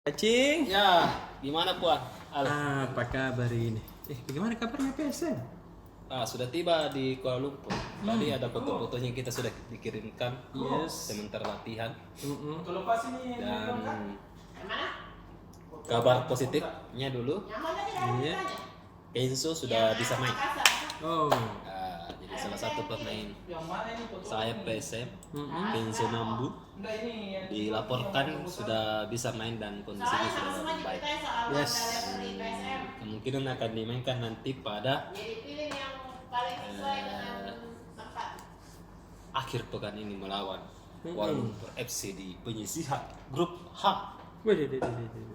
Cacing. Ya, gimana Puan? Apa kabar ini? Bagaimana kabarnya PSM? Sudah tiba di Kuala Lumpur. Tadi ada foto-fotonya kita sudah dikirimkan. Yes. Sementara latihan. Dan Dan kabar positifnya dulu, iya. Kenzo sudah bisa main. Oh. Jadi salah satu pemain sayap PSM, Kenzo Mambu, dilaporkan sudah bisa main dan kondisinya sudah baik. Yes. Kemungkinan akan dimainkan nanti pada akhir pekan ini melawan Kuala Lumpur FC di penyisihan grup H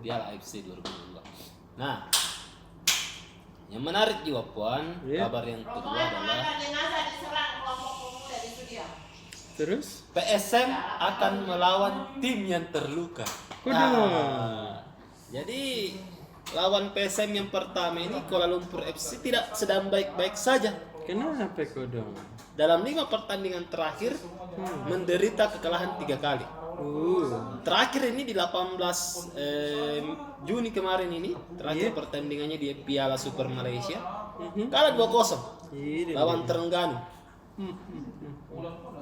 Piala AFC 2022. Nah, yang menarik juga Puan, kabar yang kedua adalah Terus? PSM akan melawan tim yang terluka. Jadi lawan PSM yang pertama ini Kuala Lumpur FC tidak sedang baik-baik saja. Kenapa kodong? Dalam 5 pertandingan terakhir menderita kekalahan 3 kali. Terakhir ini di 18 Juni kemarin ini terakhir pertandingannya di Piala Super Malaysia kalah 2-0 lawan Terengganu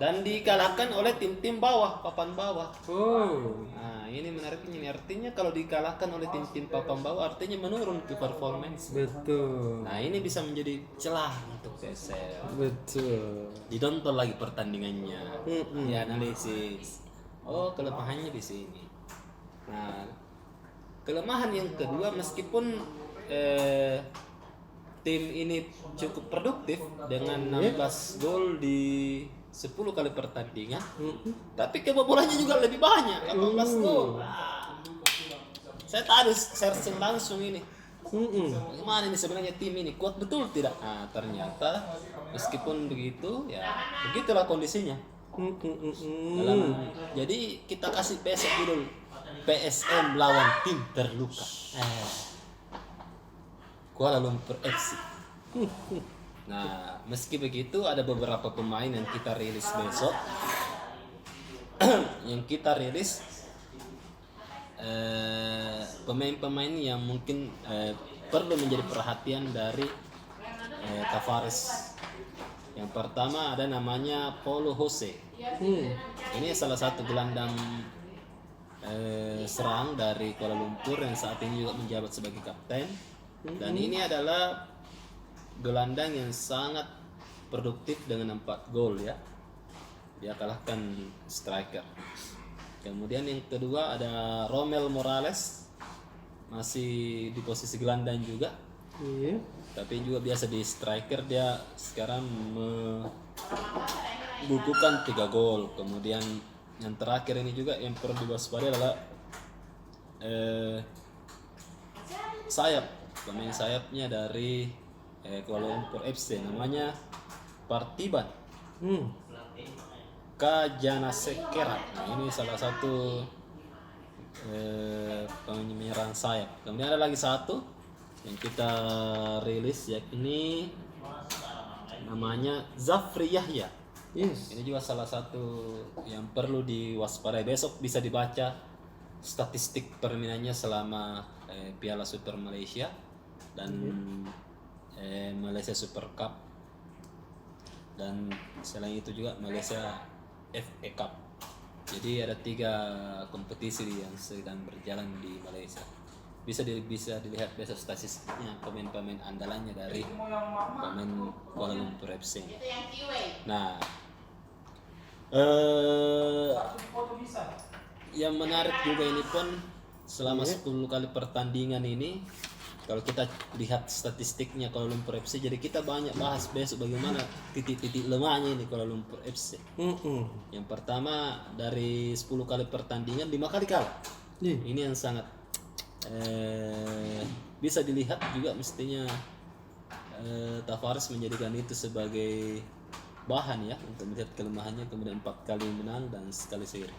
dan dikalahkan oleh tim-tim bawah, papan bawah. Nah, ini menariknya ini artinya kalau dikalahkan oleh tim-tim papan bawah artinya menurun ke performance. Betul. Nah, ini bisa menjadi celah untuk PSM. Betul. Ditonton lagi pertandingannya, dianalisis. Oh, kelemahannya di sini. Nah, kelemahan yang kedua meskipun tim ini cukup produktif dengan 16 gol di 10 kali pertandingan, tapi kebobolannya juga lebih banyak, 18 gol. Saya tadi searching langsung ini. Bagaimana ini sebenarnya tim ini kuat betul tidak? Nah, ternyata meskipun begitu, ya begitulah kondisinya. Jadi kita kasih besok dulu PSM lawan tim terluka Kuala Lumpur FC. Nah, meski begitu ada beberapa pemain yang kita rilis besok. Yang kita rilis pemain-pemain yang mungkin perlu menjadi perhatian dari Tavares. Yang pertama ada namanya Paulo Jose. Ini salah satu gelandang serang dari Kuala Lumpur yang saat ini juga menjabat sebagai kapten. Dan ini adalah gelandang yang sangat produktif dengan 4 gol ya. Dia kalahkan striker. Kemudian yang kedua ada Romel Morales, masih di posisi gelandang juga. Tapi juga biasa di striker, dia sekarang membukukan 3 gol. Kemudian yang terakhir ini juga yang perlu diwaspadai adalah pemain sayapnya dari Kuala Lumpur FC, namanya Partiban Kajanasekera. Nah, ini salah satu pemain menyerang sayap. Kemudian ada lagi satu yang kita rilis, yakni namanya Zafri Yahya. Ini juga salah satu yang perlu diwaspadai. Besok bisa dibaca statistik permainannya selama Piala Super Malaysia dan Malaysia Super Cup, dan selain itu juga Malaysia FA Cup. Jadi ada 3 kompetisi yang sedang berjalan di Malaysia. Bisa dilihat besok statistiknya pemain-pemain andalannya dari pemain Kuala Lumpur FC. Nah, yang menarik juga ini pun selama 10 kali pertandingan ini, kalau kita lihat statistiknya Kuala Lumpur FC, jadi kita banyak bahas besok bagaimana titik-titik lemahnya ini Kuala Lumpur FC. Yang pertama, dari 10 kali pertandingan 5 kali kalah. Ini yang sangat bisa dilihat juga, mestinya Tavares menjadikan itu sebagai bahan ya untuk melihat kelemahannya. Kemudian 4 kali menang dan sekali seri.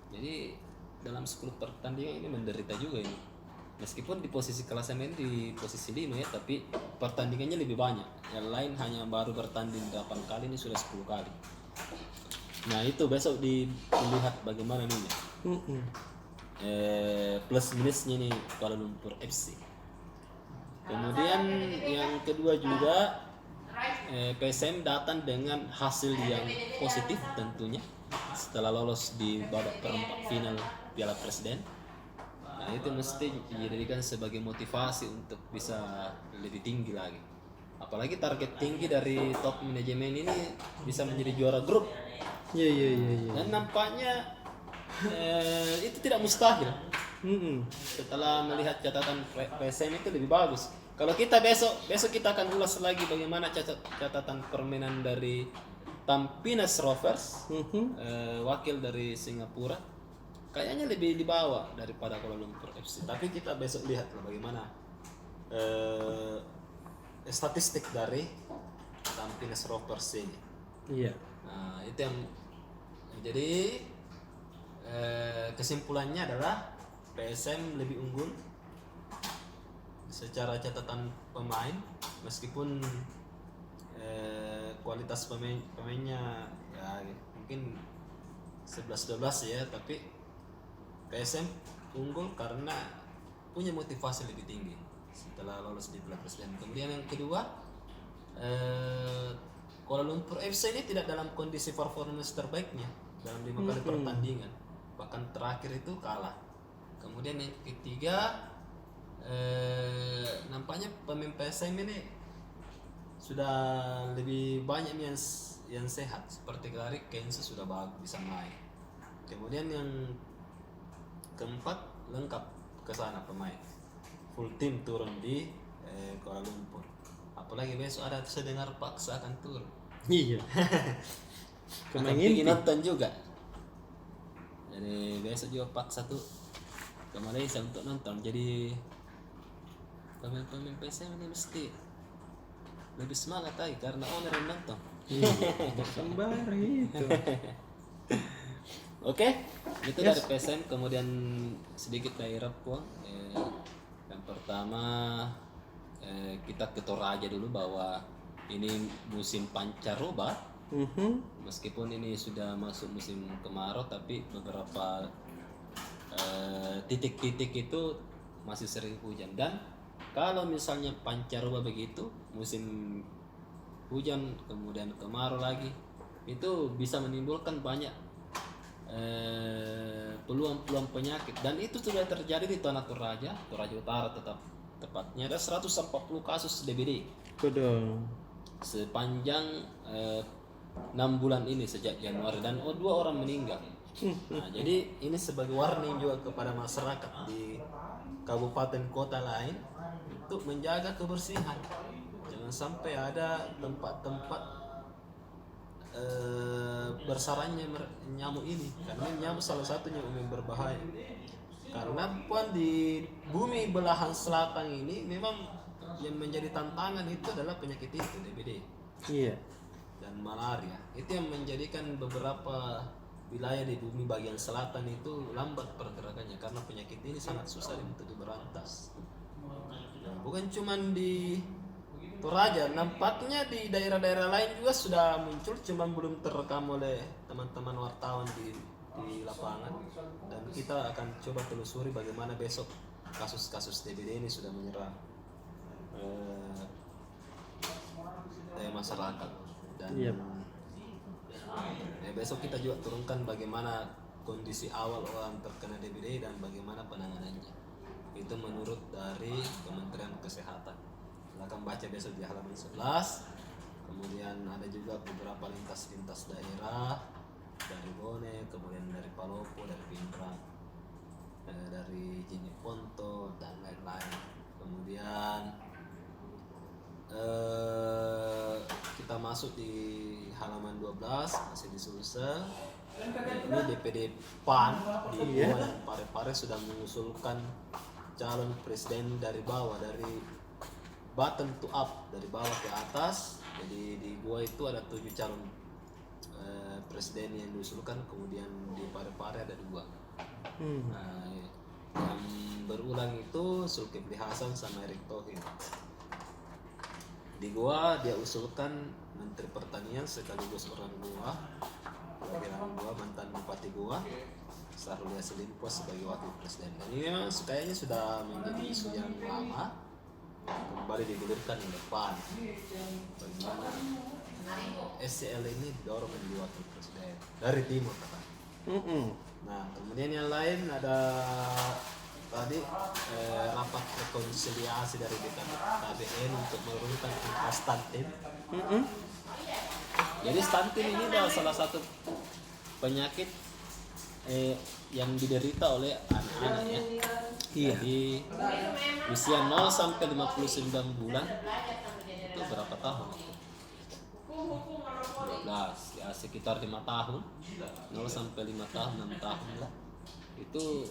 Jadi dalam 10 pertandingan ini menderita juga ini. Meskipun di posisi klasemen di posisi 5 ya, tapi pertandingannya lebih banyak. Yang lain hanya baru bertanding 8 kali, ini sudah 10 kali. Nah, itu besok dilihat bagaimana nih. plus minusnya nih Kuala Lumpur FC. Kemudian yang kedua juga PSM datang dengan hasil yang positif tentunya setelah lolos di babak perempat final Piala Presiden. Nah itu mesti dijadikan sebagai motivasi untuk bisa lebih tinggi lagi. Apalagi target tinggi dari top manajemen ini bisa menjadi juara grup. Iya. Dan nampaknya itu tidak mustahil. Setelah melihat catatan PSM itu lebih bagus. Kalau kita besok kita akan ulas lagi bagaimana catatan permainan dari Tampines Rovers, wakil dari Singapura. Kayaknya lebih di bawah daripada Kuala Lumpur FC. Tapi kita besok lihat lah bagaimana statistik dari Tampines Rovers ini. Iya. Nah, itu yang jadi kesimpulannya adalah PSM lebih unggul secara catatan pemain, meskipun kualitas pemainnya ya mungkin 11-12 ya, tapi PSM unggul karena punya motivasi lebih tinggi setelah lolos di Piala Presiden. Kemudian yang kedua, Kuala Lumpur FC ini tidak dalam kondisi performance terbaiknya dalam 5 kali pertandingan, bahkan terakhir itu kalah. Kemudian yang ketiga, nampaknya pemain PSM ini sudah lebih banyak yang sehat, seperti Gary Kenzo sudah bagus bisa main. Kemudian yang keempat, lengkap ke sana pemain, full tim turun di Kuala Lumpur. Apalagi besok ada saya dengar paksa akan turun. Iya. Akan pergi nonton juga. Jadi besok juga paksa tuh ke Malaysia untuk nonton. Jadi pemain PSM ini mesti lebih semangat lagi karena owner yang nonton. Iya. Sembari itu. Oke, itu dari PSM. Kemudian sedikit dari Rapuang. Yang pertama kita ke Toraja dulu, bahwa ini musim pancaroba. Meskipun ini sudah masuk musim kemarau, tapi beberapa titik-titik itu masih sering hujan. Dan kalau misalnya pancaroba begitu, musim hujan kemudian kemarau lagi, itu bisa menimbulkan banyak peluang-peluang penyakit. Dan itu sudah terjadi di Tanah Toraja Utara tepatnya. Ada 140 kasus DBD sepanjang 6 bulan ini sejak Januari, dan 2 orang meninggal. Nah, jadi ini sebagai warning juga kepada masyarakat di kabupaten kota lain untuk menjaga kebersihan. Jangan sampai ada tempat-tempat bersarangnya nyamuk ini, karena nyamuk salah satunya yang berbahaya. Karena pun di bumi belahan selatan ini memang yang menjadi tantangan itu adalah penyakit itu, DBD. Iya. Dan malaria. Itu yang menjadikan beberapa wilayah di bumi bagian selatan itu lambat pergerakannya, karena penyakit ini sangat susah untuk diberantas. Nah, bukan cuma di Toraja, nampaknya di daerah-daerah lain juga sudah muncul, cuma belum terekam oleh teman-teman wartawan di lapangan. Dan kita akan coba telusuri bagaimana besok kasus-kasus DBD ini sudah menyerang masyarakat. Dan besok kita juga turunkan bagaimana kondisi awal orang terkena DBD dan bagaimana penanganannya. Itu menurut dari Kementerian Kesehatan. Silakan baca besok di halaman 11. Kemudian ada juga beberapa lintas-lintas daerah dari Bone, kemudian dari Palopo, dari Pindrang, dari Jeneponto dan lain-lain. Kemudian kita masuk di halaman 12, masih di Sulsel. Ini DPD PAN di Goa dan Parepare sudah mengusulkan calon presiden dari bawah, dari bottom to up, dari bawah ke atas. Jadi di Goa itu ada 7 calon presiden yang diusulkan, kemudian di Parepare ada 2. Nah, yang berulang itu Zulkifli Hasan sama Erick Thohir. Di Goa dia usulkan Menteri Pertanian sekaligus orang Goa, mantan Bupati Goa, Syahrul Yassin Limpo sebagai wakil presiden. Dan ini memang kayaknya sudah menjadi isu yang lama, kembali digulirkan di depan. Bagaimana SCL ini didorong menjadi wakil presiden dari timur kan. Nah kemudian yang lain ada tadi rapat rekonsiliasi dari BKBN untuk menurunkan angka stunting. Jadi stunting ini adalah salah satu penyakit yang diderita oleh anak-anak ya. Iya. Jadi usia 0 sampai 59 bulan itu berapa tahun? 12 ya, sekitar 5 tahun. 0 sampai 5 tahun, 6 tahun lah. Itu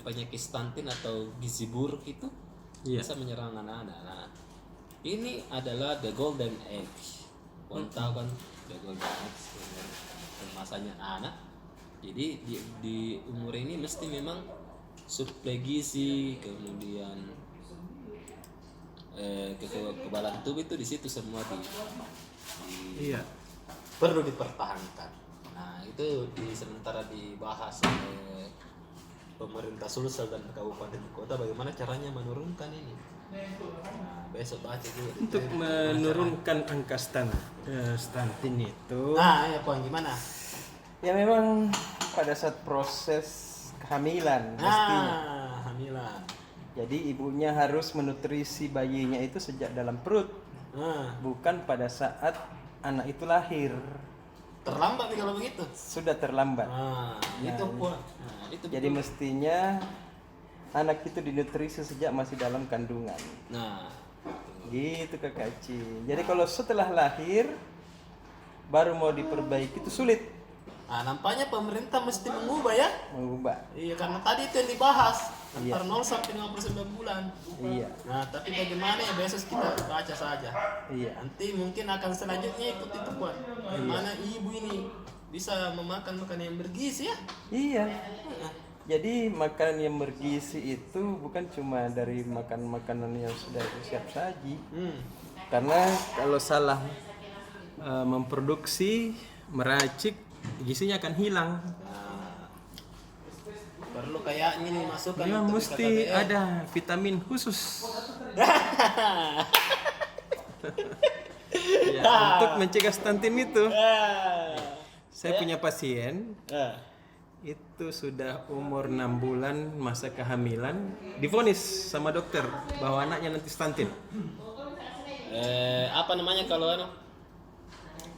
penyakit stunting atau gizi buruk itu bisa menyerang anak-anak. Nah, ini adalah the golden age. Kau tahu kan the golden age, masanya anak. Jadi di umur ini mesti memang suplai gizi, kemudian kekebalan tubuh itu di situ semua perlu dipertahankan. Nah itu sementara dibahas oleh pemerintah Sulsel dan kabupaten kota bagaimana caranya menurunkan ini. Nah, besok baca juga Untuk menurunkan angka stunting itu. Nah ya Puan gimana? Ya memang pada saat proses kehamilan mestinya. Hamilan. Jadi ibunya harus menutrisi bayinya itu sejak dalam perut, bukan pada saat anak itu lahir. Terlambat nih kalau begitu. Sudah terlambat. Itu Puan. Itu Jadi mestinya anak itu dinutrisi sejak masih dalam kandungan. Nah, Gitu Kakak Ci. Jadi kalau setelah lahir baru mau diperbaiki itu sulit nampaknya pemerintah mesti mengubah ya. mengubah. Iya, karena tadi itu yang dibahas antara 0 sampai 59 bulan. Iya. Nah, tapi bagaimana ya besok kita baca saja. Iya. Nanti mungkin akan selanjutnya ikut itu Puan. Bagaimana ibu ini bisa memakan makanan yang bergizi ya? Iya. Jadi makanan yang bergizi itu bukan cuma dari makanan yang sudah siap saji. Karena kalau salah memproduksi, meracik, gizinya akan hilang. Perlu kayaknya nih masukkan Memang untuk mesti BKKBN. ada vitamin khusus. Ya, untuk mencegah stunting itu. Saya punya pasien itu sudah umur 6 bulan masa kehamilan, divonis sama dokter bahwa anaknya nanti stunting. Apa namanya kalau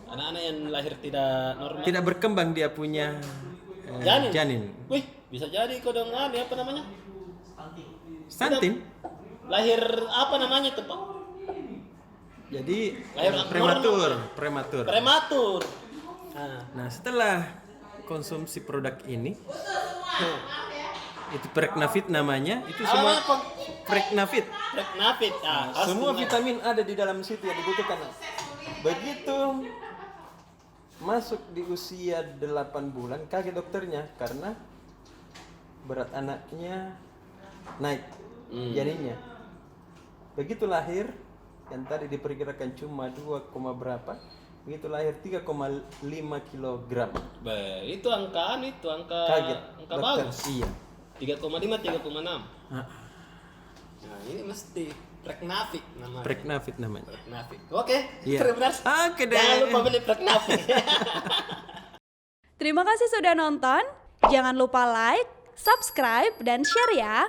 anak-anak yang lahir tidak normal? Tidak berkembang dia punya janin. Wih, bisa jadi kok dong apa namanya? Stunting. Lahir apa namanya tuh Pak? Jadi Lahir prematur. Prematur. Nah, setelah konsumsi produk ini, itu Pregnavit namanya, itu semua Apa? Pregnavit. Pregnavit. Semua vitamin ada di dalam situ yang dibutuhkan. Begitu masuk di usia 8 bulan, kaget dokternya karena berat anaknya naik, janinnya. Begitu lahir, yang tadi diperkirakan cuma 2, berapa, begitu lahir 3,5 kilogram. Itu angka Kaget angka dokter. bagus. Iya. 3,5 3,6. Nah, ini mesti Pregnavit namanya. Pregnavit namanya. Pregnavit. Oke. Iya. Terima Oke deh. Jangan lupa beli Pregnavit. Terima kasih sudah nonton. Jangan lupa like, subscribe, dan share ya.